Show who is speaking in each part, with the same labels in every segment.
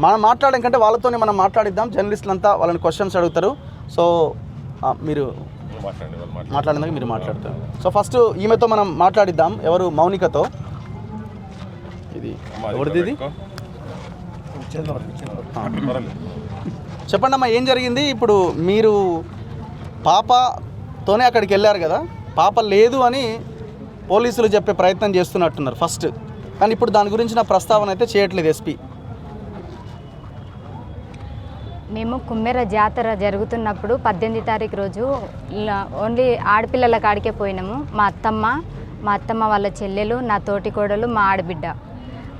Speaker 1: మనం మాట్లాడడం కంటే వాళ్ళతోనే మనం మాట్లాడిద్దాం. జర్నలిస్టులు అంతా వాళ్ళని క్వశ్చన్స్ అడుగుతారు. సో మీరు మాట్లాడినాక మీరు మాట్లాడతారు. సో ఫస్ట్ ఈమెతో మనం మాట్లాడిద్దాం. ఎవరు? మౌనికతో. ఇది ఎవరిది? ఇది చెప్పండి అమ్మా, ఏం జరిగింది? ఇప్పుడు మీరు పాపతోనే అక్కడికి వెళ్ళారు కదా, పాప లేదు అని పోలీసులు చెప్పే ప్రయత్నం చేస్తున్నట్టున్నారు ఫస్ట్, కానీ ఇప్పుడు దాని గురించిన ప్రస్తావన అయితే చేయట్లేదు ఎస్పీ.
Speaker 2: మేము కుమ్మెర జాతర జరుగుతున్నప్పుడు 18 తారీఖు రోజు ఓన్లీ ఆడపిల్లల కాడికే పోయినాము. మా అత్తమ్మ వాళ్ళ చెల్లెలు, నా తోటి కోడలు, మా ఆడబిడ్డ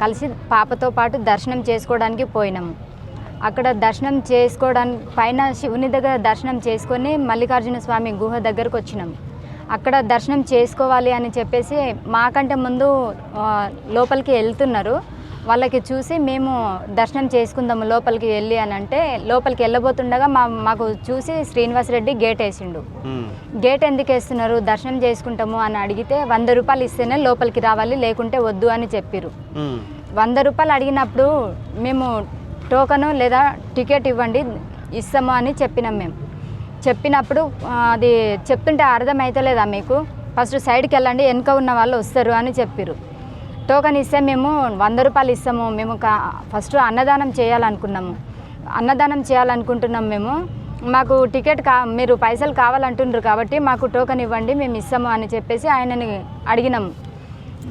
Speaker 2: కలిసి పాపతో పాటు దర్శనం చేసుకోవడానికి పోయినాము. అక్కడ దర్శనం చేసుకోవడానికి పైన శివుని దగ్గర దర్శనం చేసుకొని మల్లికార్జున స్వామి గుహ దగ్గరకు వచ్చినాము. అక్కడ దర్శనం చేసుకోవాలి అని చెప్పేసి మాకంటే ముందు లోపలికి వెళ్తున్నారు. వాళ్ళకి చూసి మేము దర్శనం చేసుకుందాము లోపలికి వెళ్ళి అని అంటే, లోపలికి వెళ్ళబోతుండగా మాకు చూసి శ్రీనివాసరెడ్డి గేట్ వేసిండు. గేట్ ఎందుకు వేస్తున్నారు, దర్శనం చేసుకుంటాము అని అడిగితే 100 రూపాయలు ఇస్తేనే లోపలికి రావాలి, లేకుంటే వద్దు అని చెప్పారు. 100 రూపాయలు అడిగినప్పుడు మేము టోకను లేదా టికెట్ ఇవ్వండి ఇస్తాము అని చెప్పినాం. మేము చెప్పినప్పుడు అది చెప్తుంటే అర్థమవుతలేదా మీకు, ఫస్ట్ సైడ్కి వెళ్ళండి, వెనుక ఉన్న వాళ్ళు వస్తారు అని చెప్పారు. టోకన్ ఇస్తే మేము 100 రూపాయలు ఇస్తాము, మేము ఫస్ట్ అన్నదానం చేయాలనుకుంటున్నాం మేము, మాకు టికెట్ మీరు పైసలు కావాలంటున్నారు కాబట్టి మాకు టోకన్ ఇవ్వండి, మేము ఇస్తాము అని చెప్పేసి ఆయనని అడిగినాము.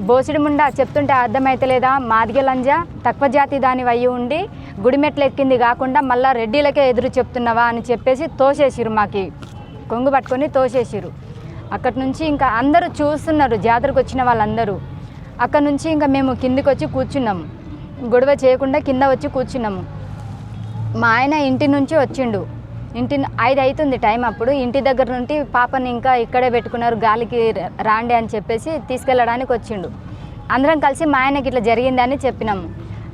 Speaker 2: బోసిడి ముండా చెప్తుంటే అర్థమైతలేదా, మాదిగ లంజ తక్కువ జాతి దాని అయ్యి ఉండి గుడిమెట్లు ఎక్కింది కాకుండా మళ్ళీ రెడ్డిలకే ఎదురు చెప్తున్నావా అని చెప్పేసి తోసేసిరు, మాకి కొంగు పట్టుకొని తోసేసిరు. అక్కడి నుంచి ఇంకా అందరూ చూస్తున్నారు, జాతరకు వచ్చిన వాళ్ళందరూ. అక్కడ నుంచి ఇంకా మేము కిందికి వచ్చి కూర్చున్నాము, గొడవ చేయకుండా కింద వచ్చి కూర్చున్నాము. మా ఆయన ఇంటి నుంచి వచ్చిండు, 5 అవుతుంది టైం. అప్పుడు ఇంటి దగ్గర నుండి పాపని ఇంకా ఇక్కడే పెట్టుకున్నారు, గాలికి రాండి అని చెప్పేసి తీసుకెళ్ళడానికి వచ్చిండు. అందరం కలిసి మా ఆయనకి ఇట్లా జరిగింది అని చెప్పినాము.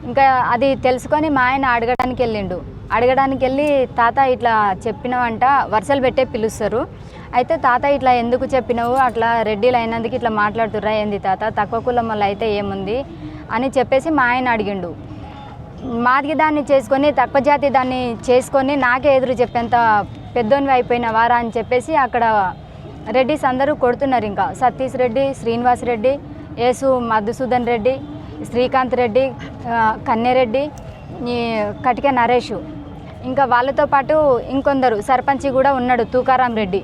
Speaker 2: ఇంకా అది తెలుసుకొని మా ఆయన అడగడానికి వెళ్ళి తాత ఇట్లా చెప్పినావంట, వరుసలు పెట్టే పిలుస్తారు. అయితే తాత ఇట్లా ఎందుకు చెప్పినావు, అట్లా రెడ్డిలు అయినందుకు ఇట్లా మాట్లాడుతుర్రా ఏంది తాత, తక్కువ కులం వల్ల అయితే ఏముంది అని చెప్పేసి మా ఆయన అడిగిండు. మాదిగి దాన్ని చేసుకొని తక్కువ జాతి దాన్ని చేసుకొని నాకే ఎదురు చెప్పేంత పెద్దోనివి అయిపోయిన వారా అని చెప్పేసి అక్కడ రెడ్డిస్ అందరూ కొడుతున్నారు. ఇంకా సతీష్ రెడ్డి, శ్రీనివాస్ రెడ్డి, యేసు మధుసూదన్ రెడ్డి, శ్రీకాంత్ రెడ్డి, కన్నెరెడ్డి, కటిక నరేషు, ఇంకా వాళ్ళతో పాటు ఇంకొందరు సర్పంచి కూడా ఉన్నాడు తూకారాం రెడ్డి.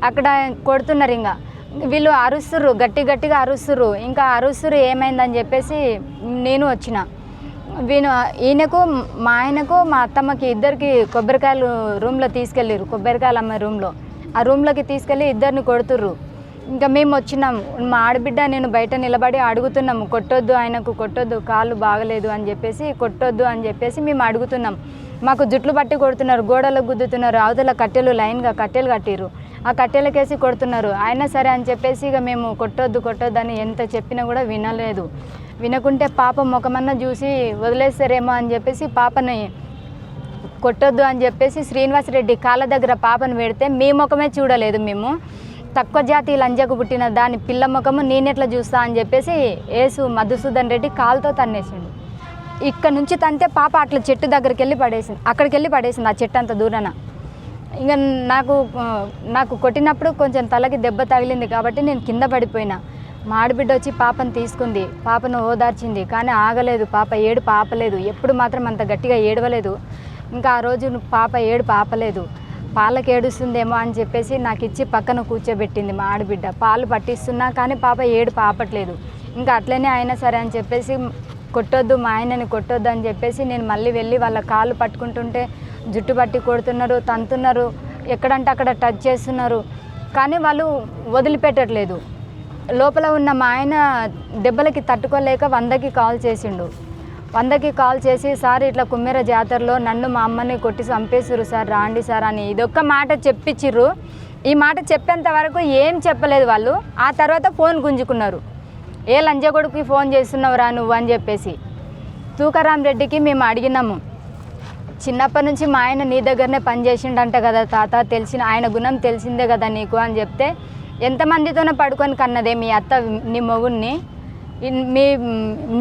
Speaker 2: అక్కడ కొడుతున్నారు. ఇంకా వీళ్ళు అరుస్తుర్రు, గట్టిగా అరుస్తుర్రు. ఇంకా అరుస్తుర్రు ఏమైందని చెప్పేసి నేను వచ్చిన. ఈయనకు మా ఆయనకు మా అత్తమ్మకి ఇద్దరికి కొబ్బరికాయలు రూమ్లో తీసుకెళ్ళారు, కొబ్బరికాయలు అమ్మే రూమ్లో. ఆ రూమ్లోకి తీసుకెళ్ళి ఇద్దరిని కొడుతుర్రు. ఇంకా మేము వచ్చినాం, మా ఆడబిడ్డ నేను బయట నిలబడి అడుగుతున్నాము, కొట్టొద్దు ఆయనకు, కొట్టొద్దు, కాళ్ళు బాగలేదు అని చెప్పేసి, కొట్టొద్దు అని చెప్పేసి మేము అడుగుతున్నాం. మాకు జుట్లు పట్టి కొడుతున్నారు, గోడలకు గుద్దుతున్నారు, అవతల కట్టెలు లైన్గా కట్టెలు కట్టిరు, ఆ కట్టెలకేసి కొడుతున్నారు. అయినా సరే అని చెప్పేసి ఇక మేము కొట్టొద్దు అని ఎంత చెప్పినా కూడా వినలేదు. వినకుంటే పాప ముఖమన్నా చూసి వదిలేస్తారేమో అని చెప్పేసి పాపని కొట్టొద్దు అని చెప్పేసి శ్రీనివాసరెడ్డి కాళ్ళ దగ్గర పాపను పెడితే మీ ముఖమే చూడలేదు మేము. తక్కువ జాతి లంజకు పుట్టిన దాని పిల్ల ముఖము నేనెట్లా చూస్తా అని చెప్పేసి యేసు మధుసూదన్ రెడ్డి కాలుతో తన్నేసిండు. ఇక్కడ నుంచి తంతే పాప అట్లా చెట్టు దగ్గరికి వెళ్ళి పడేసింది, అక్కడికి వెళ్ళి పడేసింది, ఆ చెట్టు అంత దూరాన. ఇంకా నాకు కొట్టినప్పుడు కొంచెం తలకి దెబ్బ తగిలింది కాబట్టి నేను కింద పడిపోయినా. మా ఆడబిడ్డ వచ్చి పాపను తీసుకుంది, పాపను ఓదార్చింది, కానీ ఆగలేదు, పాప ఏడుపు ఆపలేదు. ఎప్పుడు మాత్రం అంత గట్టిగా ఏడవలేదు. ఇంకా ఆ రోజు పాప ఏడుపు ఆపలేదు. పాలకి ఏడుస్తుందేమో అని చెప్పేసి నాకు ఇచ్చి పక్కన కూర్చోబెట్టింది మా ఆడబిడ్డ. పాలు పట్టిస్తున్నా కానీ పాప ఏడుపు ఆపట్లేదు. ఇంకా అట్లనే అయినా సరే అని చెప్పేసి కొట్టొద్దు, మా ఆయనని కొట్టొద్దు అని చెప్పేసి నేను మళ్ళీ వెళ్ళి వాళ్ళ కాళ్ళు పట్టుకుంటుంటే జుట్టు పట్టి కొడుతున్నారు, తంతున్నారు, ఎక్కడంటే అక్కడ టచ్ చేస్తున్నారు, కానీ వాళ్ళు వదిలిపెట్టట్లేదు. లోపల ఉన్న మా ఆయన దెబ్బలకి తట్టుకోలేక 100కి కాల్ చేసిండు. 100కి కాల్ చేసి, సార్ ఇట్లా కుమ్మెర జాతరలో నన్ను మా అమ్మని కొట్టి చంపేసిర్రు సార్, రాండి సార్ అని ఇదొక్క మాట చెప్పించిర్రు. ఈ మాట చెప్పేంత వరకు ఏం చెప్పలేదు వాళ్ళు. ఆ తర్వాత ఫోన్ గుంజుకున్నారు, ఏ లంజగొడుకి ఫోన్ చేస్తున్నావురా నువ్వు అని చెప్పేసి. తూకారాం రెడ్డికి మేము అడిగినాము, చిన్నప్పటి నుంచి మా ఆయన నీ దగ్గరనే పనిచేసిండంట కదా తాత, తెలిసిన ఆయన గుణం తెలిసిందే కదా నీకు అని చెప్తే, ఎంతమందితోనే పడుకొని కన్నదే మీ అత్త నీ మొగుడిని, మీ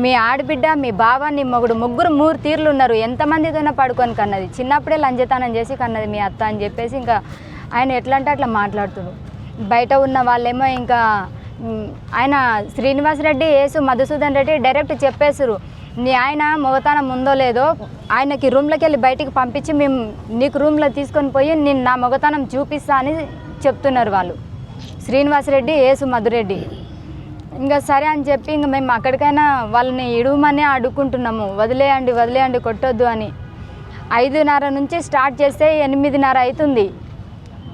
Speaker 2: మీ ఆడబిడ్డ మీ బావ నీ మొగుడు ముగ్గురు 3 తీర్లు ఉన్నారు, ఎంతమందితోనే పడుకొని కన్నది, చిన్నప్పుడే లంజతనం చేసి కన్నది మీ అత్త అని చెప్పేసి ఇంకా ఆయన ఎట్లా అంటే అట్లా మాట్లాడుతుడు. బయట ఉన్న వాళ్ళేమో ఇంకా ఆయన శ్రీనివాసరెడ్డి యేసు మధుసూదన్ రెడ్డి డైరెక్ట్ చెప్పేసారు, నీ ఆయన మొగతనం ఉందో లేదో ఆయనకి రూమ్లోకి వెళ్ళి బయటికి పంపించి మేము నీకు రూమ్లో తీసుకొని పోయి నేను నా మొగతనం చూపిస్తా అని చెప్తున్నారు వాళ్ళు, శ్రీనివాసరెడ్డి యేసు మధురెడ్డి. ఇంకా సరే అని చెప్పి ఇంక మేము అక్కడికైనా వాళ్ళని ఇడుమని అడుక్కుంటున్నాము, వదిలేయండి కొట్టొద్దు అని. 5:30 నుంచి స్టార్ట్ చేస్తే 8:30 అవుతుంది.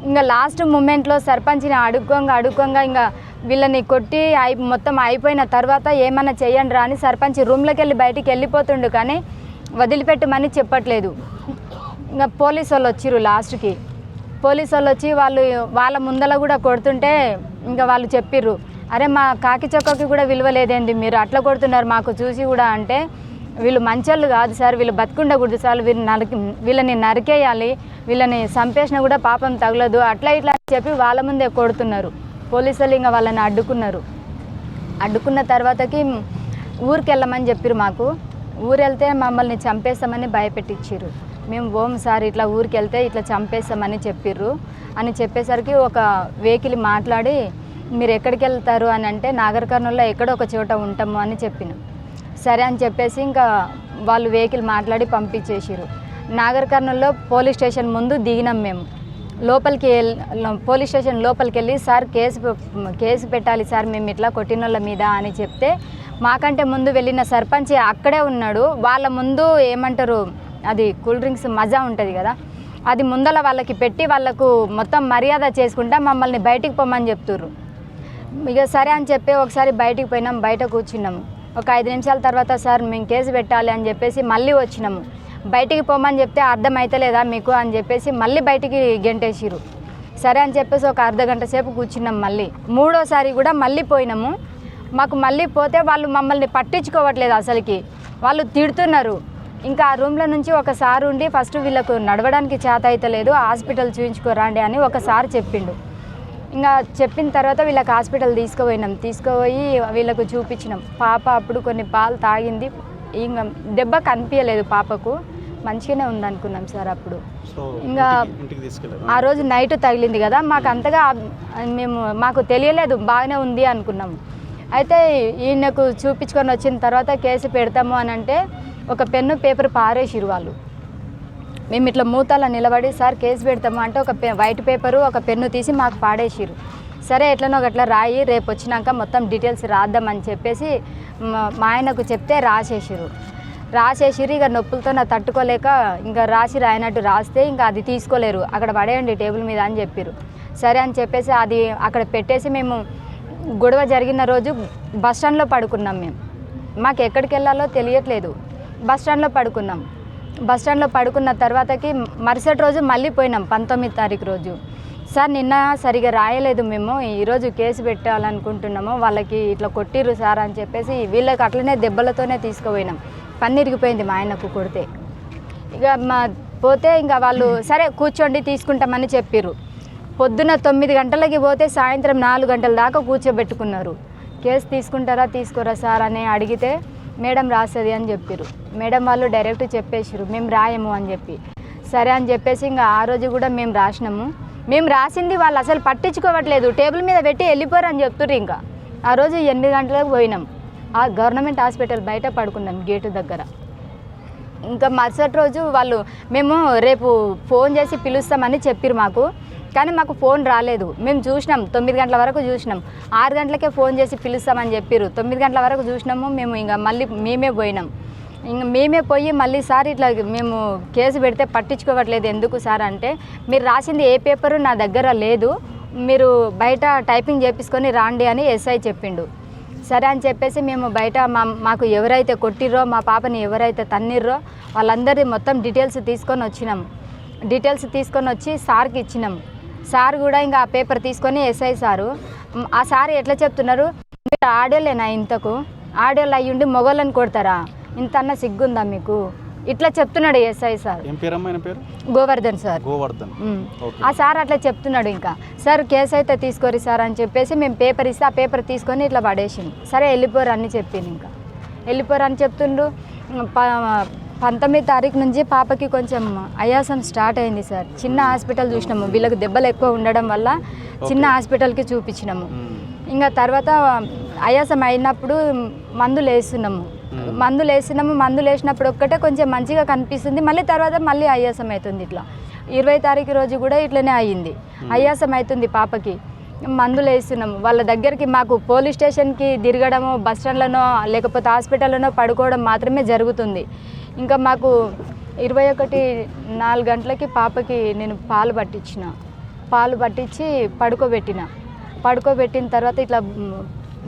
Speaker 2: ఇంకా లాస్ట్ మూమెంట్లో సర్పంచ్ని అడుక్కోంగా ఇంకా వీళ్ళని కొట్టి మొత్తం అయిపోయిన తర్వాత ఏమన్నా చెయ్యండి రా అని సర్పంచ్ రూమ్లోకి వెళ్ళి బయటికి వెళ్ళిపోతుండు, కానీ వదిలిపెట్టమని చెప్పట్లేదు. ఇంకా పోలీసు వాళ్ళు వచ్చిర్రు లాస్ట్కి. పోలీసు వాళ్ళు వచ్చి వాళ్ళ ముందర కూడా కొడుతుంటే ఇంకా వాళ్ళు చెప్పిర్రు, అరే మా కాకి చొక్కకి కూడా విలువ లేదేంది, మీరు అట్లా కొడుతున్నారు మాకు చూసి కూడా అంటే, వీళ్ళు మంచోళ్ళు కాదు సార్, వీళ్ళు బతుకుండకూడదు సార్, వీళ్ళని నరికేయాలి, వీళ్ళని చంపేసినా కూడా పాపం తగలదు అట్లా ఇట్లా అని చెప్పి వాళ్ళ ముందే కొడుతున్నారు. పోలీసులు ఇంకా వాళ్ళని అడ్డుకున్న తర్వాతకి ఊరికి వెళ్ళమని చెప్పారు మాకు. ఊరు వెళ్తే మమ్మల్ని చంపేస్తామని భయపెట్టించారు. మేము ఓం సార్ ఇట్లా ఊరికి వెళ్తే ఇట్లా చంపేస్తామని చెప్పిర్రు అని చెప్పేసరికి ఒక వెహికల్ మాట్లాడి మీరు ఎక్కడికి వెళ్తారు అని అంటే నాగర్ కర్నూల్లో ఎక్కడో ఒక చోట ఉంటాము అని చెప్పిన. సరే అని చెప్పేసి ఇంకా వాళ్ళు వెహికల్ మాట్లాడి పంపించేసారు. నాగర్ కర్నూల్లో పోలీస్ స్టేషన్ ముందు దిగినాం మేము. పోలీస్ స్టేషన్ లోపలికి వెళ్ళి సార్ కేసు పెట్టాలి సార్ మేము ఇట్లా కొట్టినోళ్ళ మీద అని చెప్తే, మాకంటే ముందు వెళ్ళిన సర్పంచ్ అక్కడే ఉన్నాడు. వాళ్ళ ముందు ఏమంటారు అది కూల్ డ్రింక్స్ మజా ఉంటుంది కదా, అది ముందల వాళ్ళకి పెట్టి వాళ్ళకు మొత్తం మర్యాద చేసుకుంటా మమ్మల్ని బయటికి పొమ్మని చెప్తుర్రు. ఇక సరే అని చెప్పి ఒకసారి బయటికి పోయినాం, బయట కూర్చున్నాము. ఒక 5 నిమిషాల తర్వాత సార్ మేము కేసు పెట్టాలి అని చెప్పేసి మళ్ళీ వచ్చినాము. బయటికి పోమని చెప్తే అర్థమైతలేదా మీకు అని చెప్పేసి మళ్ళీ బయటికి గెంటేసిరు. సరే అని చెప్పేసి ఒక అర్ధగంట సేపు కూర్చున్నాం. మళ్ళీ 3వసారి కూడా మళ్ళీ పోయినాము. మాకు మళ్ళీ పోతే వాళ్ళు మమ్మల్ని పట్టించుకోవట్లేదు, అసలుకి వాళ్ళు తిడుతున్నారు. ఇంకా ఆ రూమ్లో నుంచి ఒక సార్ ఉండి ఫస్ట్ వీళ్ళకు నడవడానికి చేత అవుతలేదు, హాస్పిటల్ చూపించుకోరండి అని ఒక సార్ చెప్పిండు. ఇంకా చెప్పిన తర్వాత వీళ్ళకి హాస్పిటల్ తీసుకుపోయి వీళ్ళకు చూపించినాం. పాప అప్పుడు కొన్ని పాలు తాగింది, ఇంకా దెబ్బ కనిపించలేదు పాపకు, మంచిగానే ఉంది అనుకున్నాం సార్ అప్పుడు. ఇంకా ఆ రోజు నైట్ తగిలింది కదా, మాకు అంతగా మాకు తెలియలేదు, బాగానే ఉంది అనుకున్నాము. అయితే ఈయనకు చూపించుకొని వచ్చిన తర్వాత కేసు పెడతాము అని అంటే ఒక పెన్ను పేపర్ పారేసిరు వాళ్ళు. మేము ఇట్లా మూతల నిలబడి సార్ కేసు పెడతాము అంటే ఒక వైట్ పేపరు ఒక పెన్ను తీసి మాకు పాడేసిరు. సరే ఎట్లనో అట్లా రాయి, రేపు వచ్చినాక మొత్తం డీటెయిల్స్ రాద్దామని చెప్పేసి మా ఆయనకు చెప్తే రాసేసిరు. ఇక నొప్పులతో నా తట్టుకోలేక ఇంకా రాయనట్టు రాస్తే ఇంకా అది తీసుకోలేరు, అక్కడ పడేయండి టేబుల్ మీద అని చెప్పారు. సరే అని చెప్పేసి అది అక్కడ పెట్టేసి మేము గొడవ జరిగిన రోజు బస్ స్టాండ్లో పడుకున్నాం. మాకు ఎక్కడికి వెళ్ళాలో తెలియట్లేదు, బస్ స్టాండ్లో పడుకున్నాం. బస్ స్టాండ్లో పడుకున్న తర్వాతకి మరుసటి రోజు మళ్ళీ పోయినాం 19వ తారీఖు రోజు. సార్ నిన్న సరిగా రాయలేదు, మేము ఈరోజు కేసు పెట్టాలనుకుంటున్నాము, వాళ్ళకి ఇట్లా కొట్టిర్రు సార్ అని చెప్పేసి వీళ్ళకి అట్లనే దెబ్బలతోనే తీసుకుపోయినాం. పన్ను ఇరిగిపోయింది మా ఆయనకు కొడితే. ఇక పోతే ఇంకా వాళ్ళు సరే కూర్చోండి తీసుకుంటామని చెప్పిర్రు. పొద్దున 9 గంటలకి పోతే సాయంత్రం 4 గంటల దాకా కూర్చోబెట్టుకున్నారు. కేసు తీసుకుంటారా తీసుకోరా సార్ అని అడిగితే మేడం రాస్తుంది అని చెప్పారు. మేడం వాళ్ళు డైరెక్ట్ చెప్పేసారు మేము రాయము అని చెప్పి. సరే అని చెప్పేసి ఇంకా ఆ రోజు కూడా మేము రాసినాము. మేము రాసింది వాళ్ళు అసలు పట్టించుకోవట్లేదు, టేబుల్ మీద పెట్టి వెళ్ళిపోరు అని చెప్తుర్రు. ఇంకా ఆ రోజు 8 గంటలకు పోయినాం, ఆ గవర్నమెంట్ హాస్పిటల్ బయట పడుకున్నాం గేటు దగ్గర. ఇంకా మరుసటి రోజు వాళ్ళు మేము రేపు ఫోన్ చేసి పిలుస్తామని చెప్పారు మాకు, కానీ మాకు ఫోన్ రాలేదు. మేము చూసినాం 9 గంటల వరకు చూసినాం, 6 గంటలకే ఫోన్ చేసి పిలుస్తామని చెప్పారు. 9 గంటల వరకు చూసినాము మేము. ఇంకా మళ్ళీ మేమే పోయినాం. ఇంకా మేమే పోయి మళ్ళీ సార్ ఇట్లా మేము కేసు పెడితే పట్టించుకోవట్లేదు ఎందుకు సార్ అంటే, మీరు రాసింది ఏ పేపరు నా దగ్గర లేదు, మీరు బయట టైపింగ్ చేపించుకొని రాండి అని ఎస్ఐ చెప్పిండు. సరే అని చెప్పేసి మేము బయట మాకు ఎవరైతే కొట్టిర్రో, మా పాపని ఎవరైతే తన్నిర్రో వాళ్ళందరి మొత్తం డీటెయిల్స్ తీసుకొని వచ్చినాం. డీటెయిల్స్ తీసుకొని వచ్చి సార్కి ఇచ్చినాం. సార్ కూడా ఇంకా ఆ పేపర్ తీసుకొని ఎస్ఐ సారు, ఆ సార్ ఎట్లా చెప్తున్నారు, మీరు ఆడోళ్ళేనా ఇంతకు, ఆడోళ్ళు అయ్యుండి మొగోళ్ళని కొడతారా, ఇంత అన్న సిగ్గుందా మీకు, ఇట్లా చెప్తున్నాడు ఎస్ఐ సార్.
Speaker 1: ఏం పేరమ్మా ఆయన పేరు?
Speaker 2: గోవర్ధన్ సార్.
Speaker 1: గోవర్ధన్.
Speaker 2: ఆ సార్ అట్లా చెప్తున్నాడు. ఇంకా సార్ కేసు అయితే తీసుకోరు సార్ అని చెప్పేసి మేము పేపర్ ఇస్తే ఆ పేపర్ తీసుకొని ఇట్లా పడేసిండు. సరే వెళ్ళిపోరు అని చెప్పింది. ఇంకా వెళ్ళిపోరు అని చెప్తుండ్రు. 19 తారీఖు నుంచి పాపకి కొంచెం ఆయాసం స్టార్ట్ అయింది సార్. చిన్న హాస్పిటల్ చూసినాము, వీళ్ళకి దెబ్బలు ఎక్కువ ఉండడం వల్ల చిన్న హాస్పిటల్కి చూపించినాము. ఇంకా తర్వాత ఆయాసం అయినప్పుడు మందులు వేస్తున్నాము. మందులు వేసినప్పుడు ఒక్కటే కొంచెం మంచిగా కనిపిస్తుంది, మళ్ళీ తర్వాత మళ్ళీ ఆయాసం అవుతుంది. ఇట్లా 20 తారీఖు రోజు కూడా ఇట్లనే అయ్యింది. ఆయాసం అవుతుంది పాపకి, మందులు వేస్తున్నాము. వాళ్ళ దగ్గరికి మాకు పోలీస్ స్టేషన్కి తిరగడము, బస్ స్టాండ్లోనో లేకపోతే హాస్పిటల్లోనో పడుకోవడం మాత్రమే జరుగుతుంది. ఇంకా మాకు 21:04 గంటలకి పాపకి నేను పాలు పట్టించి పడుకోబెట్టిన తర్వాత ఇట్లా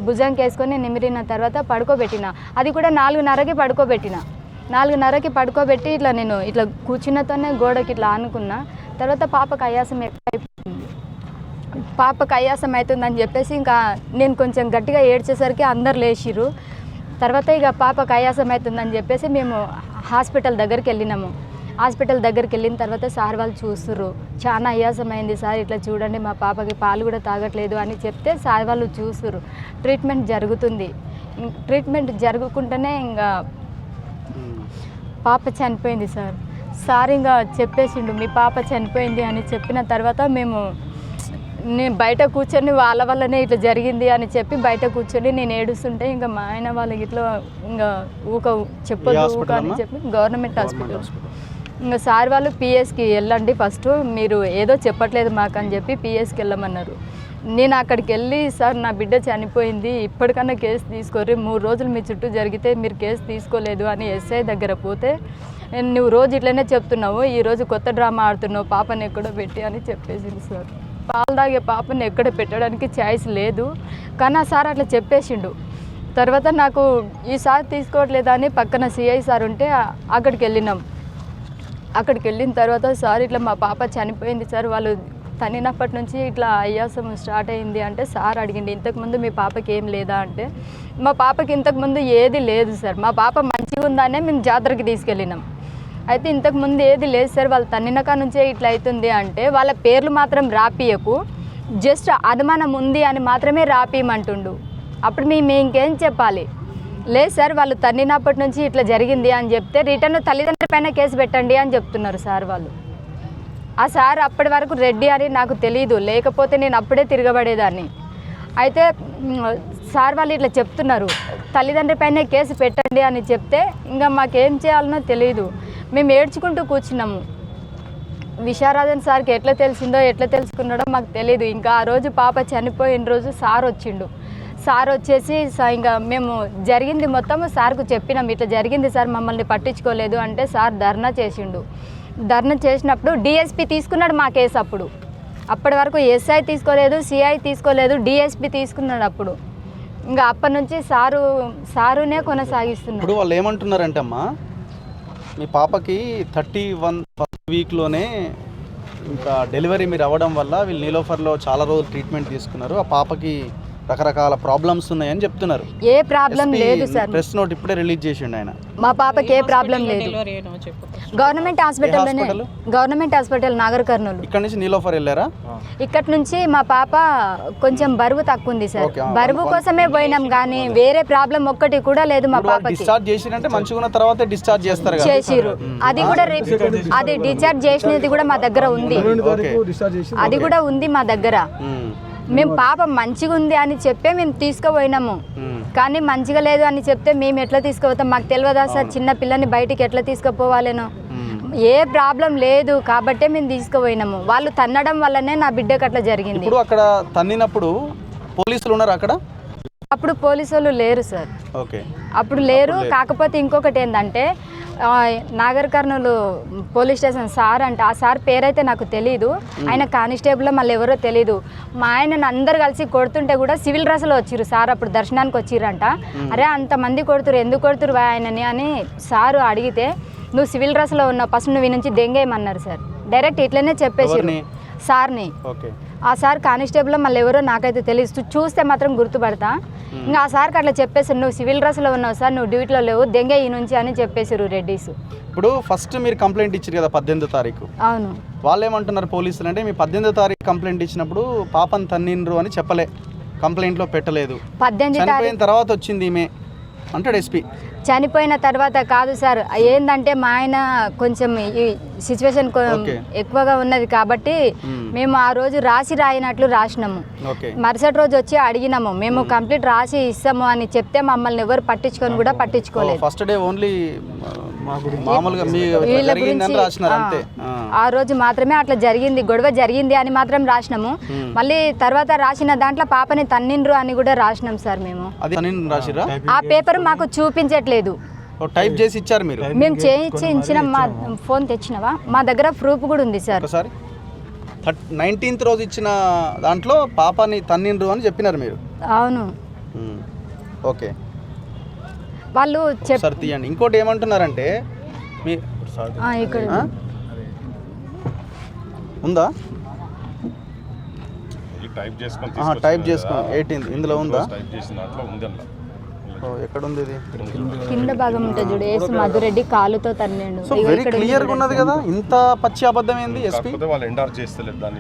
Speaker 2: భుజంకి వేసుకొని నిమిరిన తర్వాత పడుకోబెట్టిన. అది కూడా 4:30కి పడుకోబెట్టిన. 4:30కి పడుకోబెట్టి ఇట్లా నేను ఇట్లా కూర్చున్నతోనే గోడకి ఇట్లా ఆనుకున్నా. తర్వాత పాపకు ఆయాసం ఎక్కువైపోయింది. పాపకు ఆయాసం అవుతుందని చెప్పేసి ఇంకా నేను కొంచెం గట్టిగా ఏడ్చేసరికి అందరు లేచిర్రు. తర్వాత ఇక పాపకు ఆయాసం అవుతుందని చెప్పేసి మేము హాస్పిటల్ దగ్గరికి వెళ్ళినాము. హాస్పిటల్ దగ్గరికి వెళ్ళిన తర్వాత సార్ వాళ్ళు చూస్తుర్రు. చాలా ఆయాసం అయింది సార్, ఇట్లా చూడండి మా పాపకి పాలు కూడా తాగట్లేదు అని చెప్తే సార్ వాళ్ళు చూస్తుర్రు. ట్రీట్మెంట్ జరుగుతుంది. ట్రీట్మెంట్ జరుగుకుంటూనే ఇంకా పాప చనిపోయింది సార్. సార్ ఇంకా చెప్పేసిండు మీ పాప చనిపోయింది అని చెప్పిన తర్వాత నేను బయట కూర్చొని వాళ్ళ వల్లనే ఇట్లా జరిగింది అని చెప్పి బయట కూర్చొని నేను ఏడుస్తుంటే ఇంకా మా ఆయన వాళ్ళకి ఇట్లా ఇంకా చెప్పొద్దు అని చెప్పి గవర్నమెంట్ హాస్పిటల్ ఇంకా సార్ వాళ్ళు పిఎస్కి వెళ్ళండి ఫస్ట్, మీరు ఏదో చెప్పట్లేదు మాకు అని చెప్పి పిఎస్కి వెళ్ళమన్నారు. నేను అక్కడికి వెళ్ళి సార్ నా బిడ్డ చనిపోయింది, ఇప్పటికన్నా కేసు తీసుకోరు, 3 రోజులు మీ చుట్టూ జరిగితే మీరు కేసు తీసుకోలేదు అని ఎస్ఐ దగ్గర పోతే నువ్వు రోజు ఇట్లనే చెప్తున్నావు, ఈరోజు కొత్త డ్రామా ఆడుతున్నావు, పాపని ఎక్కడో పెట్టి అని చెప్పేసింది సార్. పాలు తాగే పాపని ఎక్కడ పెట్టడానికి ఛాయిస్ లేదు కానీ ఆ సార్ అట్లా చెప్పేసిండు. తర్వాత నాకు ఈసారి తీసుకోవట్లేదని పక్కన సిఐ సార్ ఉంటే అక్కడికి వెళ్ళినాం. అక్కడికి వెళ్ళిన తర్వాత సార్ ఇట్లా మా పాప చనిపోయింది సార్, వాళ్ళు తనినప్పటి నుంచి ఇట్లా ఆయాసం స్టార్ట్ అయింది అంటే సార్ అడిగింది ఇంతకుముందు మీ పాపకి ఏం లేదా అంటే మా పాపకి ఇంతకుముందు ఏది లేదు సార్, మా పాప మంచిగా ఉందనే మేము జాతరకి తీసుకెళ్ళినాం. అయితే ఇంతకుముందు ఏది లేదు సార్, వాళ్ళు తన్నినకా నుంచే ఇట్లా అవుతుంది అంటే వాళ్ళ పేర్లు మాత్రం రాపియకు, జస్ట్ అనుమానం ఉంది అని మాత్రమే రాపియమంటుండు. అప్పుడు మేము ఇంకేం చెప్పాలి? లేదు సార్ వాళ్ళు తన్నినప్పటి నుంచి ఇట్లా జరిగింది అని చెప్తే రిటర్న్ తల్లిదండ్రుల పైన కేసు పెట్టండి అని చెప్తున్నారు సార్ వాళ్ళు. ఆ సార్ అప్పటి వరకు రెడ్డి అని నాకు తెలీదు, లేకపోతే నేను అప్పుడే తిరగబడేదాన్ని. అయితే సార్ వాళ్ళు ఇట్లా చెప్తున్నారు తల్లిదండ్రుల పైన కేసు పెట్టండి అని చెప్తే ఇంకా మాకేం చేయాలనో తెలియదు. మేము ఏడ్చుకుంటూ కూర్చున్నాము. విశారాధన్ సార్కి ఎట్లా తెలిసిందో ఎట్లా తెలుసుకున్నాడో మాకు తెలియదు. ఇంకా ఆ రోజు పాప చనిపోయిన రోజు సార్ వచ్చిండు. సార్ వచ్చేసి ఇంకా మేము జరిగింది మొత్తము సార్కు చెప్పినాం, ఇట్లా జరిగింది సార్ మమ్మల్ని పట్టించుకోలేదు అంటే సార్ ధర్నా చేసిండు. ధర్నా చేసినప్పుడు డిఎస్పీ తీసుకున్నాడు మా కేసు. అప్పటి వరకు ఎస్ఐ తీసుకోలేదు, సిఐ తీసుకోలేదు, డిఎస్పీ తీసుకున్నాడు. అప్పుడు ఇంకా అప్పటి నుంచి సారునే కొనసాగిస్తున్నాడు.
Speaker 1: ఇప్పుడు వాళ్ళు ఏమంటున్నారంటే అమ్మా మీ పాపకి 31 ఫస్ట్ వీక్లోనే ఇంకా డెలివరీ మీరు అవ్వడం వల్ల వీళ్ళు నీలోఫర్లో చాలా రోజులు ట్రీట్మెంట్ తీసుకున్నారు, ఆ పాపకి రకరకాల ప్రాబ్లమ్స్ ఉన్నాయని చెప్తున్నారు.
Speaker 2: ఏ ప్రాబ్లం లేదు సార్,
Speaker 1: ప్రెస్ నోట్ ఇప్పుడే రిలీజ్ చేసిండు ఆయన.
Speaker 2: మా పాపకి ఏ ప్రాబ్లం లేదు. Government hospital Nagar Kurnool.
Speaker 1: ఇక్కడ నుంచి నీలోఫర్ వెళ్ళారా?
Speaker 2: ఇక్కడ నుంచి మా పాప కొంచెం బరువు తక్కువ ఉంది సార్, బరువు కోసమే పోయినాం కానీ వేరే ప్రాబ్లం ఒక్కటి కూడా లేదు మా పాపకి.
Speaker 1: డిశ్చార్జ్ చేసిరంటే మంచిగా ఉన్న తర్వాత డిశ్చార్జ్ చేస్తారు కదా,
Speaker 2: చేసిరు. అది డిశ్చార్జ్ చేసినది కూడా మా దగ్గర ఉంది, అది కూడా ఉంది మా దగ్గర. మేము పాప మంచిగా ఉంది అని చెప్పే మేము తీసుకుపోయినాము కానీ మంచిగా లేదు అని చెప్తే మేము ఎట్లా తీసుకుపోతాం? మాకు తెలియదా సార్ చిన్న పిల్లని బయటికి ఎట్లా తీసుకుపోవాలేనో? ఏ ప్రాబ్లం లేదు కాబట్టే మేము తీసుకుపోయినాము. వాళ్ళు తన్నడం వల్లనే నా బిడ్డకు అట్లా జరిగింది.
Speaker 1: ఇప్పుడు అక్కడ తన్నినప్పుడు పోలీసులు ఉన్నారు అక్కడ?
Speaker 2: అప్పుడు పోలీసు వాళ్ళు లేరు సార్.
Speaker 1: ఓకే,
Speaker 2: అప్పుడు లేరు. కాకపోతే ఇంకొకటి ఏంటంటే Nagar Kurnool police station sir అంటే ఆ సార్ పేరైతే నాకు తెలీదు, ఆయన కానిస్టేబుల్ మళ్ళీ ఎవరో తెలీదు. మా ఆయనను అందరు కలిసి కొడుతుంటే కూడా సివిల్ డ్రెస్లో వచ్చిర్రు సార్. అప్పుడు దర్శనానికి వచ్చిర్రంట. అరే అంతమంది కొడుతురు, ఎందుకు కొడుతురు ఆయనని అని సారు అడిగితే నువ్వు సివిల్ డ్రెస్లో ఉన్నావు, ఫస్ట్ నువ్వు నుంచి దెంగేయమన్నారు సార్. డైరెక్ట్ ఇట్లనే చెప్పేసి సార్ని. ఆ సార్ కానిస్టేబుల్ మళ్ళీ ఎవరో నాకైతే తెలియదు, చూస్తే మాత్రం గుర్తుపడతా. ఇంకా ఆ సార్కి అట్లా చెప్పేసి నువ్వు సివిల్ డ్రెస్లో ఉన్నావు సార్, నువ్వు డ్యూటీలో లేవు, దెంగే ఈ నుంచి అని చెప్పేసారు రెడ్డీస్.
Speaker 1: ఇప్పుడు ఫస్ట్ మీరు కంప్లైంట్ ఇచ్చారు కదా 18వ తారీఖు,
Speaker 2: అవును.
Speaker 1: వాళ్ళు ఏమంటున్నారు పోలీసులు అంటే మీ 18వ తారీఖు కంప్లైంట్ ఇచ్చినప్పుడు పాపని తన్నిండ్రు అని చెప్పలే, కంప్లైంట్లో పెట్టలేదు,
Speaker 2: 18
Speaker 1: చనిపోయిన తర్వాత వచ్చింది ఈమె అంటాడు ఎస్పీ.
Speaker 2: చనిపోయిన తర్వాత కాదు సార్, ఏంటంటే మా ఆయన కొంచెం ఈ సిచ్యువేషన్ ఎక్కువగా ఉన్నది కాబట్టి మేము ఆ రోజు రాయినట్లు రాసినాము. మరుసటి రోజు వచ్చి అడిగినాము, మేము కంప్లీట్ రాసి ఇస్తాము అని చెప్తే మమ్మల్ని ఎవరు పట్టించుకొని కూడా పట్టించుకోలేదు.
Speaker 1: ఫస్ట్ డే ఓన్లీ మామూలుగా
Speaker 2: ఆ రోజు మాత్రమే అట్లా జరిగింది, గొడవ జరిగింది అని మాత్రం రాసినాము. మళ్ళీ తర్వాత రాసిన దాంట్లో పాపని తన్నిండ్రు అని కూడా రాసినాం సార్. మేము ఆ పేపర్ మాకు చూపించట్లేదు,
Speaker 1: టైప్ చేసి ఇచ్చారు మీరు,
Speaker 2: మేము చేయించి ఇచ్చిన. మా ఫోన్ తెచ్చినవా? మా దగ్గర ప్రూఫ్ కూడా ఉంది సార్.
Speaker 1: 19th రోజు ఇచ్చిన దాంట్లో పాపని తన్నిండ్రు అని చెప్పినారు మీరు.
Speaker 2: అవును.
Speaker 1: ఓకే,
Speaker 2: వాళ్ళు
Speaker 1: సార్ తీయండి. ఇంకోటి ఏమంటున్నారంటే మీ
Speaker 2: ఇక్కడ
Speaker 1: ఉందా
Speaker 3: టైప్ చేసుకొని
Speaker 1: 18th ఇందులో ఉందా? ఎక్కడ ఉంది ఇది?
Speaker 2: కింద భాగం ఉంటుంది చూడు, ఏసు మధురెడ్డి కాలుతో తన్నిండు.
Speaker 1: సో వెరీ క్లియర్ గా ఉన్నది కదా, ఇంత పచ్చి అబద్ధం ఏంది ఎస్పీ?
Speaker 3: వాళ్ళు ఎండార్ చేస్తలేదు దాన్ని.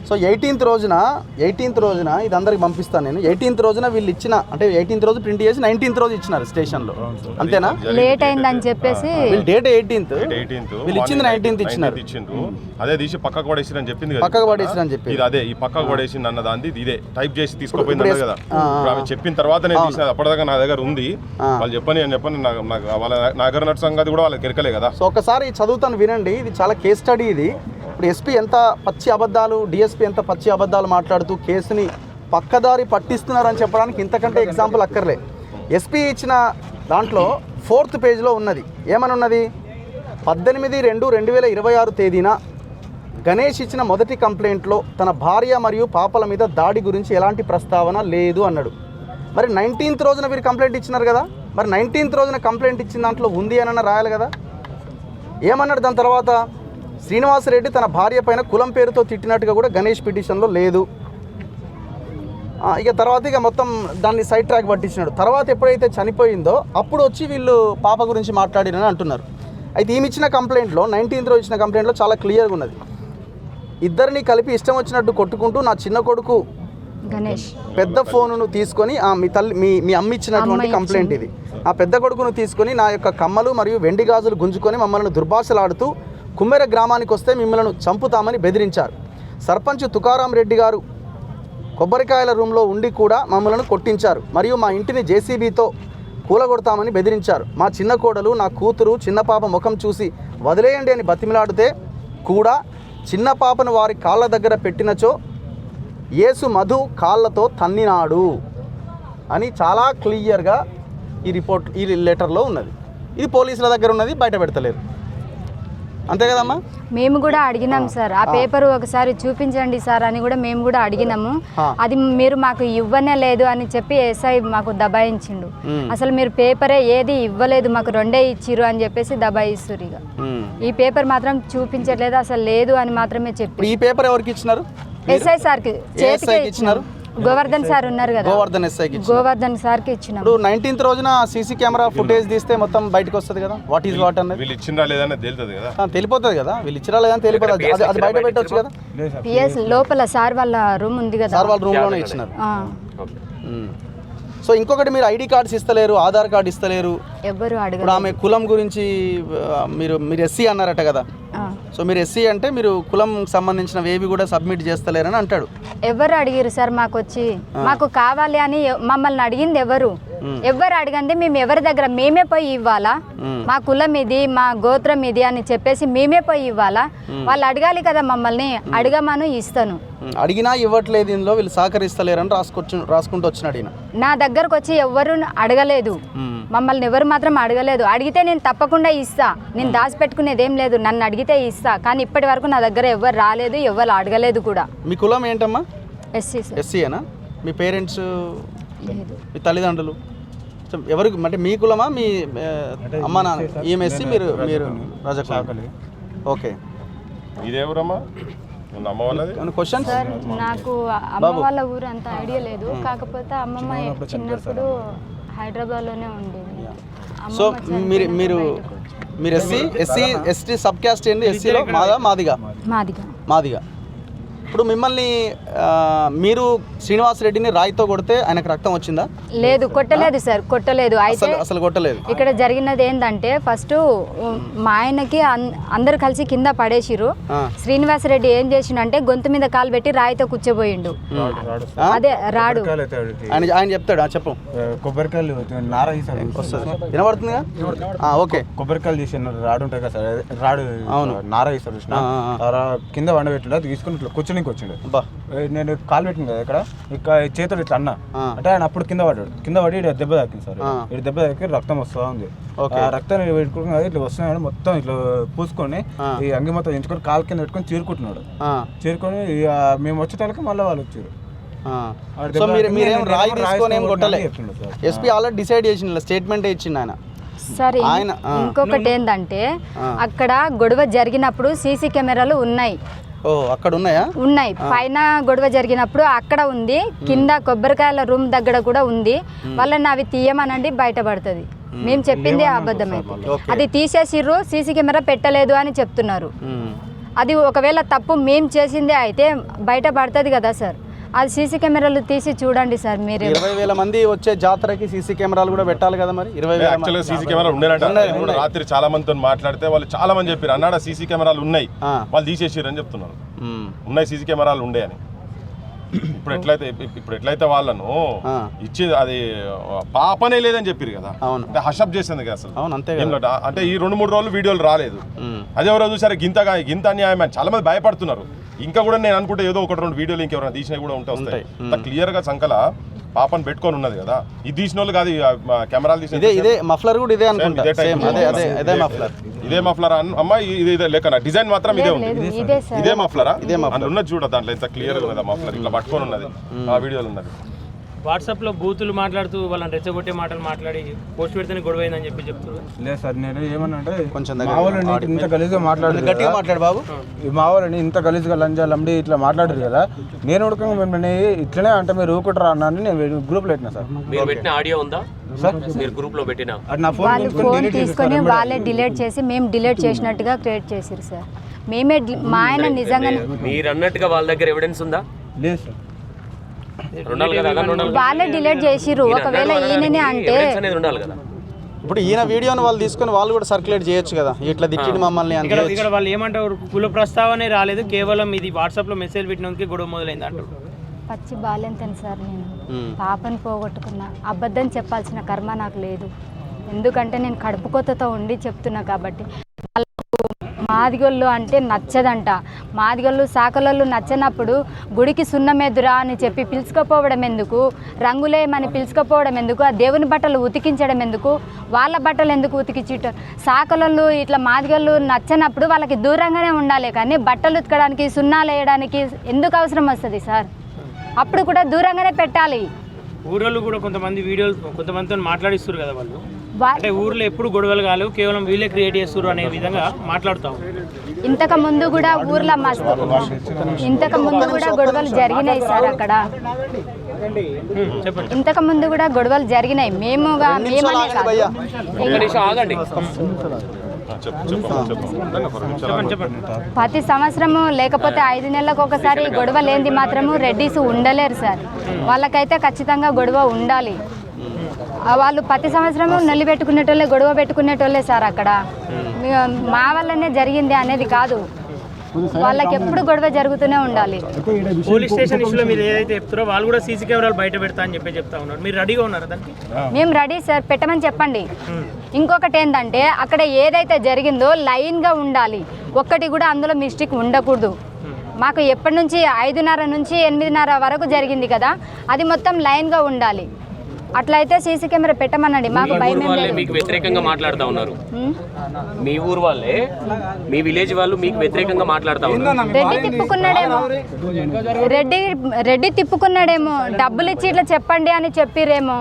Speaker 1: సో 18th రోజున ఇది అందరికి పంపిస్తాను నేను. 18th రోజున వీళ్ళు ఇచ్చిన, అంటే 18th రోజు ప్రింట్ చేసి 19th రోజు ఇచ్చినారు స్టేషన్ లో, అంతేనా?
Speaker 2: లేట్ అయిందని చెప్పేసి
Speaker 1: వీళ్ళు డేట్ 18th, వీళ్ళు ఇచ్చింది 19th ఇచ్చినారు.
Speaker 3: అదే తీసి పక్కకు పడేసి అని చెప్పింది,
Speaker 1: పక్కకు పడేసి అని చెప్పి
Speaker 3: అదే ఈ పక్కకు పడేసి అన్న దాన్ని ఇదే టైప్ చేసి తీసుకోపోయింది కదా. చెప్పిన తర్వాత నేను తీసిన, అప్పటిదాకా నా దగ్గర ఉంది, వాళ్ళు చెప్పని వాళ్ళ నా దగ్గర నట్టు సంగతి కూడా వాళ్ళకి ఎరకలే కదా.
Speaker 1: సో ఒకసారి చదువుతాను వినండి, ఇది చాలా కేస్ స్టడీ ఇది. ఇప్పుడు ఎస్పీ ఎంత పచ్చి అబద్ధాలు, డిఎస్పీ ఎంత పచ్చి అబద్ధాలు మాట్లాడుతూ కేసుని పక్కదారి పట్టిస్తున్నారని చెప్పడానికి ఇంతకంటే ఎగ్జాంపుల్ అక్కర్లే. ఎస్పీ ఇచ్చిన దాంట్లో 4th పేజ్లో ఉన్నది, ఏమని ఉన్నది? 18/2/2026 తేదీన గణేష్ ఇచ్చిన మొదటి కంప్లైంట్లో తన భార్య మరియు పాపల మీద దాడి గురించి ఎలాంటి ప్రస్తావన లేదు అన్నాడు. మరి 19th రోజున వీరు కంప్లైంట్ ఇచ్చినారు కదా, మరి 19th రోజున కంప్లైంట్ ఇచ్చిన దాంట్లో ఉంది అని రాయాలి కదా. ఏమన్నాడు దాని తర్వాత? శ్రీనివాసరెడ్డి తన భార్య పైన కులం పేరుతో తిట్టినట్టుగా కూడా గణేష్ పిటిషన్లో లేదు. ఇక తర్వాత మొత్తం దాన్ని సైడ్ ట్రాక్ పట్టించినాడు. తర్వాత ఎప్పుడైతే చనిపోయిందో అప్పుడు వచ్చి వీళ్ళు పాప గురించి మాట్లాడినని అంటున్నారు. అయితే ఈమె ఇచ్చిన కంప్లైంట్లో 19th రోజు ఇచ్చిన కంప్లైంట్లో చాలా క్లియర్గా ఉన్నది. ఇద్దరిని కలిపి ఇష్టం వచ్చినట్టు కొట్టుకుంటూ నా చిన్న కొడుకు
Speaker 2: గణేష్
Speaker 1: పెద్ద ఫోనును తీసుకొని మీ అమ్మ ఇచ్చినటువంటి కంప్లైంట్ ఇది. ఆ పెద్ద కొడుకును తీసుకొని నా యొక్క కమ్మలు మరియు వెండి గాజులు గుంజుకొని మమ్మల్ని దుర్భాషలాడుతూ కుమ్మెర గ్రామానికి వస్తే మిమ్మల్ని చంపుతామని బెదిరించారు. సర్పంచ్ తుకారాం రెడ్డి గారు కొబ్బరికాయల రూమ్లో ఉండి కూడా మమ్మల్ని కొట్టించారు మరియు మా ఇంటిని జేసీబీతో కూలగొడతామని బెదిరించారు. మా చిన్న కోడలు, నా కూతురు, చిన్న పాప ముఖం చూసి వదిలేయండి అని బతిమిలాడితే కూడా చిన్న పాపను వారి కాళ్ళ దగ్గర పెట్టినచో యేసు మధు కాళ్ళతో తన్నినాడు అని చాలా క్లియర్గా ఈ లెటర్లో ఉన్నది. ఇది పోలీసుల దగ్గర ఉన్నది, బయట పెడతలేరు, అంతే కదమ్మా?
Speaker 2: మేము కూడా అడిగినాం సార్, ఆ పేపర్ ఒకసారి చూపించండి సార్ అని కూడా మేము కూడా అడిగినాము. అది మీరు మాకు ఇవ్వనే లేదు అని చెప్పి ఎస్ఐ మాకు దబాయించిండు. అసలు మీరు పేపరే ఏది ఇవ్వలేదు, మాకు 2 ఇచ్చిర్రు అని చెప్పేసి దబాయిస్తురు. ఇక ఈ పేపర్ మాత్రం చూపించట్లేదు, అసలు లేదు అని మాత్రమే చెప్పి.
Speaker 1: ఈ పేపర్ ఎవరికి ఇచ్చినారు?
Speaker 2: ఎస్ఐ సార్కి చేతికి ఇచ్చినారు. గోవర్ధన్ సార్ ఉన్నారు కదా, గోవర్ధన్ సార్కి ఇచ్చిన.
Speaker 1: 19th రోజున సీసీ కెమెరా ఫుటేజ్ తీస్తే మొత్తం బయటకు వస్తుంది కదా, వాట్ ఈస్ వాట్ అన్నది.
Speaker 3: వీళ్ళు ఇచ్చినా లేదని తెలుస్తుంది కదా,
Speaker 1: తెలిపోతుంది కదా, వీళ్ళు ఇచ్చినా లేదని తెలిపోతుంది, అది బయట పెట్టవచ్చు కదా.
Speaker 2: పిఎస్ లోపల సార్ వాళ్ళ రూమ్ ఉంది కదా,
Speaker 1: సార్ వాళ్ళ రూమ్ లోనే ఇచ్చినారు. సో ఇంకొకటి, మీరు ఐడి కార్డ్స్ ఇస్తలేరు, ఆధార్ కార్డు ఇస్తలేరు,
Speaker 2: ఎవరు అడగరు.
Speaker 1: ఇప్పుడు ఆమె కులం గురించి మీరు ఎస్సీ అన్నారట కదా, సో మీరు ఎస్సీ అంటే మీరు కులం సంబంధించిన ఏవి కూడా సబ్మిట్ చేస్తలేరని అంటాడు.
Speaker 2: ఎవరు అడిగారు సార్ మాకు వచ్చి, మాకు కావాలి అని మమ్మల్ని అడిగింది ఎవరు అడగండి, మేము ఎవరి దగ్గర మేమే పోయి ఇవ్వాలా? మా కులం ఇది, మా గోత్రం ఇది అని చెప్పేసి మేమే పోయి ఇవ్వాలా? వాళ్ళు అడగాలి కదా మమ్మల్ని, అడగమను ఇస్తాను.
Speaker 1: అడిగినా ఇవ్వట్లేదు, ఇందులో వీళ్ళు సహకరిస్తలేరని రాసుకుంటూ వచ్చినాడు ఈయన.
Speaker 2: నా దగ్గరకు వచ్చి ఎవరు అడగలేదు, మమ్మల్ని ఎవరు మాత్రం అడగలేదు. అడిగితే నేను తప్పకుండా ఇస్తా, నేను దాచిపెట్టుకునేది ఏం లేదు, నన్ను అడిగితే ఇస్తా. కానీ ఇప్పటి వరకు నా దగ్గర ఎవరు రాలేదు, ఎవరు అడగలేదు కూడా.
Speaker 1: మీ కులం ఏంటమ్మా?
Speaker 2: ఎస్సీ.
Speaker 1: ఎస్సీనా? మీ పేరెంట్స్, మీ తల్లిదండ్రులు ఎవరికి అంటే మీ కులమా? మీ అమ్మ నాన్న? ఈమె ఎస్సీ, మీరు రాజకులం. ఓకే.
Speaker 3: ఇదేవరమ్మా అమ్మ వాళ్ళది
Speaker 1: క్వశ్చన్
Speaker 2: సార్ నాకు అమ్మ వాళ్ళ ఊరు అంత ఐడియా లేదు, కాకపోతే అమ్మమ్మ చిన్నప్పుడు హైదరాబాద్లోనే ఉండేది.
Speaker 1: సో మీరు ఎస్టీ సబ్ క్యాస్ట్ ఏంటి? ఎస్సీలో మాదిగా. ఇప్పుడు మిమ్మల్ని మీరు శ్రీనివాస్ రెడ్డిని రాయితో కొడితే ఆయనకు రక్తం వచ్చిందా?
Speaker 2: లేదు, కొట్టలేదు సార్, కొట్టలేదు. అయితే
Speaker 1: అసలు కొట్టలేదు.
Speaker 2: ఇక్కడ జరిగినది ఏంటంటే ఫస్ట్ మా ఆయనకి అందరు కలిసి కింద పడేసిరు. శ్రీనివాస్ రెడ్డి ఏం చేసిండంటే గొంతు మీద కాలు పెట్టి రాయితో కూర్చోబోయిండు. అదే రాడు
Speaker 1: ఆయన చెప్తాడు. చెప్పు.
Speaker 4: కొబ్బరికాయలు నార
Speaker 1: వినబడుతుందిగా? ఓకే.
Speaker 4: కొబ్బరికాయలు తీసి రాడు ఉంటాయి కదా సార్, రాడు నార ఇస్తారు కింద వండబెట్టిండు. అది తీసుకుని ఇట్లా కూర్చొని వచ్చిండు. నేను కాలు పెట్టింది కదా ఇక్కడ చేతులు ఇట్లా అన్న అంటే ఆయన అప్పుడు కింద పడి దెబ్బ తాకింది సార్. ఇటు దెబ్బ తాకి రక్తం వస్తూ ఉంది. రక్తాన్ని పెట్టుకుని ఇట్లా వస్తున్నాడు, మొత్తం ఇట్లా పూసుకొని ఈ అంగి మొత్తం ఎంచుకొని కాలు కింద పెట్టుకొని చీరుకుంటున్నాడు. చీరుకొని మేము వచ్చేటానికి మళ్ళీ వాళ్ళు వచ్చారు.
Speaker 1: ఎస్పీ ఆల్రెడీ డిసైడ్ చేసిన స్టేట్మెంట్ ఇచ్చింది ఆయన.
Speaker 2: సరే, ఇంకొకటి ఏంటంటే అక్కడ గొడవ జరిగినప్పుడు సీసీ కెమెరాలు ఉన్నాయి.
Speaker 1: అక్కడ ఉన్నాయా?
Speaker 2: ఉన్నాయి. పైన గొడవ జరిగినప్పుడు అక్కడ ఉంది, కింద కొబ్బరికాయల రూమ్ దగ్గర కూడా ఉంది. వాళ్ళని అవి తీయమనండి, బయటపడుతుంది. మేము చెప్పింది అబద్ధమైతే. అది తీసేసిర్రు, సీసీ కెమెరా పెట్టలేదు అని చెప్తున్నారు. అది ఒకవేళ తప్పు మేము చేసిందే అయితే బయటపడుతుంది కదా సార్. అది సీసీ కెమెరాలు తీసి చూడండి సార్. మీరు
Speaker 1: 20,000 మంది వచ్చే జాతరకి సీసీ కెమెరాలు కూడా పెట్టాలి కదా మరి.
Speaker 3: 20,000 సీసీ కెమెరాలు ఉండేనంట. రాత్రి చాలా మందితో మాట్లాడితే వాళ్ళు చాలా మంది చెప్పారు అన్నాడు సీసీ కెమెరాలు ఉన్నాయి, వాళ్ళు తీసేసారు అని చెప్తున్నారు. ఉన్నాయి సీసీ కెమెరాలు ఉండే అని. ఇప్పుడు ఎట్లయితే వాళ్ళను ఇచ్చేది అది పాపనే లేదని చెప్పారు కదా, అంటే హషప్ చేసింది కదా అసలు. అంటే ఈ 2-3 రోజులు వీడియోలు రాలేదు. అదే ఎవరో చూసారు గింత అన్యాయం అని చాలా మంది భయపడుతున్నారు. ఇంకా కూడా నేను అనుకుంటే ఏదో 1-2 వీడియోలు ఇంకెవరైనా తీసినవి కూడా వస్తాయి. క్లియర్ గా సంకల పాపని పెట్టుకొని ఉన్నది కదా. ఇది తీసిన వాళ్ళు కాదు, కెమెరాలు తీసిన
Speaker 1: ఇదే మఫ్లర్ కూడా ఇదే అనుకుంటా.
Speaker 3: ఇదే మఫ్లర్ అమ్మా, ఇదే లేక డిజైన్ మాత్రం ఇదే ఉంది. ఇదే మఫ్లరా? అందులో ఉన్నది చూడ, దాంట్లో ఎంత క్లియర్ గా ఉన్నది మఫ్లర్, ఇట్లా పట్టుకొని ఉన్నది ఆ వీడియోలో ఉన్నది.
Speaker 5: వాట్సాప్లో బూతులు మాట్లాడుతూ వాళ్ళని రెచ్చగొట్టే మాటలు మాట్లాడి పోస్ట్ పెడితేనే గొడవ అయిందని చెప్తున్నారు.
Speaker 4: లేదు సార్, నేను ఏమన్నా అంటే
Speaker 1: కొంచెం
Speaker 4: మా వాళ్ళని ఇంత గలీజ్గా
Speaker 1: మాట్లాడు బాబు.
Speaker 4: మా వాళ్ళని ఇంత గలీజ్గా లంజా లంబడి ఇట్లా మాట్లాడారు కదా. నేను ఉడకంగా మిమ్మల్ని ఇట్లనే అంటే మీరు ఊకుంటారా అన్నాను. నేను గ్రూప్లో పెట్టినా సార్.
Speaker 6: మీరు పెట్టిన ఆడియో ఉందా సార్? మీరు గ్రూప్లో పెట్టిన
Speaker 2: వాళ్ళు ఫోన్ తీసుకొని వాళ్ళే డిలీట్ చేసి మేము డిలీట్ చేసినట్టుగా క్రియేట్ చేసిరు సార్. మేమే మా ఆయన నిజంగా
Speaker 6: మీరు అన్నట్టుగా వాళ్ళ దగ్గర ఎవిడెన్స్ ఉందా?
Speaker 4: లేదు సార్,
Speaker 2: వాళ్ళే డిలీట్ చేసిరు. ఒకవేళ ఈయననే అంటే
Speaker 1: ఇప్పుడు ఈయన వీడియోని వాళ్ళు తీసుకొని వాళ్ళు కూడా సర్క్యులేట్ చేయొచ్చు కదా, ఇట్లా తిట్టింది మమ్మల్ని అని.
Speaker 5: ఇక్కడ వాళ్ళు ఏమంటారు, కుల ప్రస్తావనే రాలేదు, కేవలం ఇది వాట్సాప్లో మెసేజ్ పెట్టినందుకే గొడవ మొదలైంది అంటారు.
Speaker 2: పచ్చి బాలేంతని సార్, నేను పాపని పోగొట్టుకున్నా. అబద్ధం చెప్పాల్సిన కర్మ నాకు లేదు. ఎందుకంటే నేను కడుపు కొత్తతో ఉండి చెప్తున్నా కాబట్టి. మాదిగోళ్ళు అంటే నచ్చదంట. మాదిగోళ్ళు సాకలోళ్ళు నచ్చనప్పుడు గుడికి సున్నమెదురా అని చెప్పి పిలుచుకోపోవడం ఎందుకు, రంగులేయమని పిలుచుకోపోవడం ఎందుకు, ఆ దేవుని బట్టలు ఉతికించడం ఎందుకు, వాళ్ళ బట్టలు ఎందుకు ఉతికించటం. సాకలోళ్ళు ఇట్లా మాదిగోళ్ళు నచ్చనప్పుడు వాళ్ళకి దూరంగానే ఉండాలి, కానీ బట్టలు ఉతకడానికి సున్నాలు వేయడానికి ఎందుకు అవసరం వస్తుంది సార్? అప్పుడు కూడా దూరంగానే పెట్టాలి.
Speaker 5: ఊరోళ్ళు కూడా కొంతమందితో మాట్లాడిస్తారు కదా వాళ్ళు, అంటే ఊర్లో ఎప్పుడు గొడవలు కాలేవు, కేవలం వీళ్ళే క్రియేట్ చేస్తారు అనే విధంగా మాట్లాడుతాం.
Speaker 2: ఇంతకు ముందు కూడా ఊర్లో ఇంతకు ముందు కూడా గొడవలు జరిగినాయి సార్. అక్కడ ఇంతకు ముందు కూడా గొడవలు జరిగినాయి. ప్రతి సంవత్సరము లేకపోతే 5 నెలలకు ఒకసారి గొడవ లేనిది మాత్రము రెడ్డిస్ ఉండలేరు సార్. వాళ్ళకైతే ఖచ్చితంగా గొడవ ఉండాలి. వాళ్ళు ప్రతి సంవత్సరము నల్లి పెట్టుకునేటోళ్ళే, గొడవ పెట్టుకునేటోళ్ళే సార్. అక్కడ మా వల్లనే జరిగింది అనేది కాదు, వాళ్ళకి ఎప్పుడు గొడవ జరుగుతూనే ఉండాలి.
Speaker 5: పోలీస్ స్టేషన్ ఇష్యూలో మీరు ఏదైతే చెప్తారో వాళ్ళు కూడా సీసీ కెమెరాలు బయట పెడతా అని చెప్తా ఉన్నారు. మీరు రెడీగా ఉన్నారా దానికి?
Speaker 2: మేము రెడీ సార్, పెట్టమని చెప్పండి. ఇంకొకటి ఏంటంటే అక్కడ ఏదైతే జరిగిందో లైన్గా ఉండాలి, ఒక్కటి కూడా అందులో మిస్టేక్ ఉండకూడదు. మాకు ఎప్పటి నుంచి 5:30 నుంచి 8:30 వరకు జరిగింది కదా, అది మొత్తం లైన్గా ఉండాలి. అట్లయితే సీసీ కెమెరా పెట్టమనండి. మాకు భయం
Speaker 6: మీకు వ్యతిరేకంగా మాట్లాడుతూ ఉన్నారు. మీ ఊరు వాళ్ళే, మీ విలేజ్ వాళ్ళు మీకు వ్యతిరేకంగా మాట్లాడుతూ ఉన్నారు.
Speaker 2: రెడ్డి తిప్పుకున్నాడేమో, డబ్బులు ఇచ్చి ఇట్లా చెప్పండి అని చెప్పిరేమో.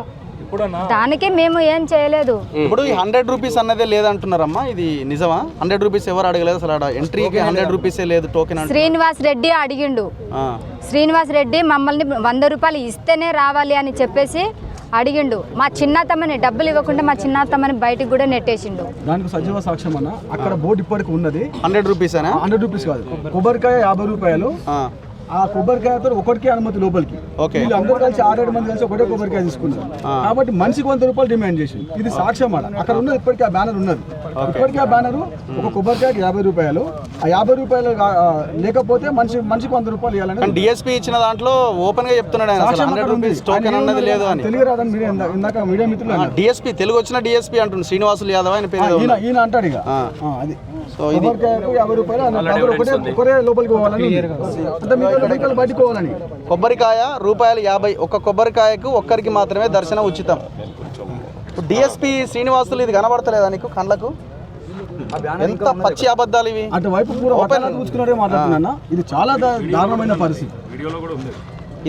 Speaker 2: దానికి మేము ఏం చేయలేదు.
Speaker 1: ఇప్పుడు ఈ 100 రూపీస్ అన్నదే లేదంటున్నారమ్మా, ఇది నిజమా? 100 రూపీస్ ఎవరు అడగలేదు అసలు, ఆడ ఎంట్రీకి 100 రూపీసే లేదు టోకెన్ అంటే.
Speaker 2: శ్రీనివాస్ రెడ్డి అడిగిండు. శ్రీనివాస్ రెడ్డి మమ్మల్ని 100 రూపాయలు ఇస్తేనే రావాలి అని చెప్పేసి అడిగిండు. మా చిన్నతమ్మని డబ్బులు ఇవ్వకుండా మా చిన్నతమ్మని బయటికి కూడా నెట్టేసిండు.
Speaker 7: దానికి సజీవ సాక్ష్యం అన్న, అక్కడ బోర్డు ఇప్పటికి ఉన్నది.
Speaker 1: 100 రూపీస్
Speaker 7: 100 రూపీస్ కాదు, కొబ్బరికాయ 50 రూపాయలు. ఆ కొబ్బరికాయతో ఒకటికే అనుమతి లోపలికి. వీళ్ళు అందరూ కలిసి 6-7 మంది కలిసి ఒకటే కొబ్బరికాయ తీసుకున్నారు. కాబట్టి మనిషికి 100 రూపాయలు డిమాండ్ చేసింది. ఇది సాక్ష్యం అక్కడ ఉన్నది. ఇప్పటికీ ఆ బ్యానర్ ఉన్నది. ఇప్పటికీ ఆ బ్యానర్ ఒక కొబ్బరికాయకి 50 రూపాయలు. ఆ 50 రూపాయలు లేకపోతే మనిషికి 100 రూపాయలు ఇవ్వాలని
Speaker 1: డిఎస్పీ ఇచ్చిన దాంట్లో ఓపెన్ గా చెప్తున్నాడు ఆయన, 100 రూపీస్ టోకెన్ అన్నది లేదు అని.
Speaker 7: తెలియరాదని మీరు ఇందాక మీడియా మిత్రులు
Speaker 1: డిఎస్పీ తెలుగు వచ్చిన డిఎస్పీ అంటుంది, శ్రీనివాసులు యాదవ్ ఆయన పేరు.
Speaker 7: ఈయన అంటాడు ఇక అది.
Speaker 1: సో ఇది
Speaker 7: 50 రూపాయలు ఒకటే లోపలికి పోవాలని, అంటే మీకు బయటకు పోవాలని.
Speaker 1: కొబ్బరికాయ రూపాయలు 50, ఒక కొబ్బరికాయకు ఒక్కరికి మాత్రమే దర్శనం ఉచితం. డిఎస్పీ శ్రీనివాసులు ఇది కనబడతలేదా నీకు కళ్ళకు? ఎంత పచ్చి అబద్ధాలు ఇవి.
Speaker 7: అటువైపు చూసుకున్నాడే మాట్లాడుతున్నా. ఇది చాలా దారుణమైన పరిస్థితి.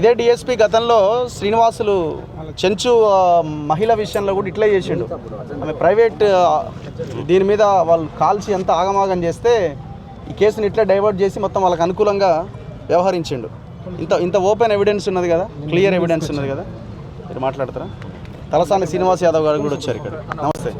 Speaker 1: ఇదే డిఎస్పీ గతంలో శ్రీనివాసులు చెంచు మహిళ విషయంలో కూడా ఇట్లే చేసిండు. ఆమె ప్రైవేట్ దీని మీద వాళ్ళు కాల్చి ఎంత ఆగమాగం చేస్తే ఈ కేసుని ఇట్లా డైవర్ట్ చేసి మొత్తం వాళ్ళకి అనుకూలంగా వ్యవహరించిండు. ఇంత ఓపెన్ ఎవిడెన్స్ ఉన్నది కదా, క్లియర్ ఎవిడెన్స్ ఉన్నది కదా. మీరు మాట్లాడతారా? తలసాని శ్రీనివాస్ యాదవ్ గారు కూడా వచ్చారు ఇక్కడ. నమస్తే.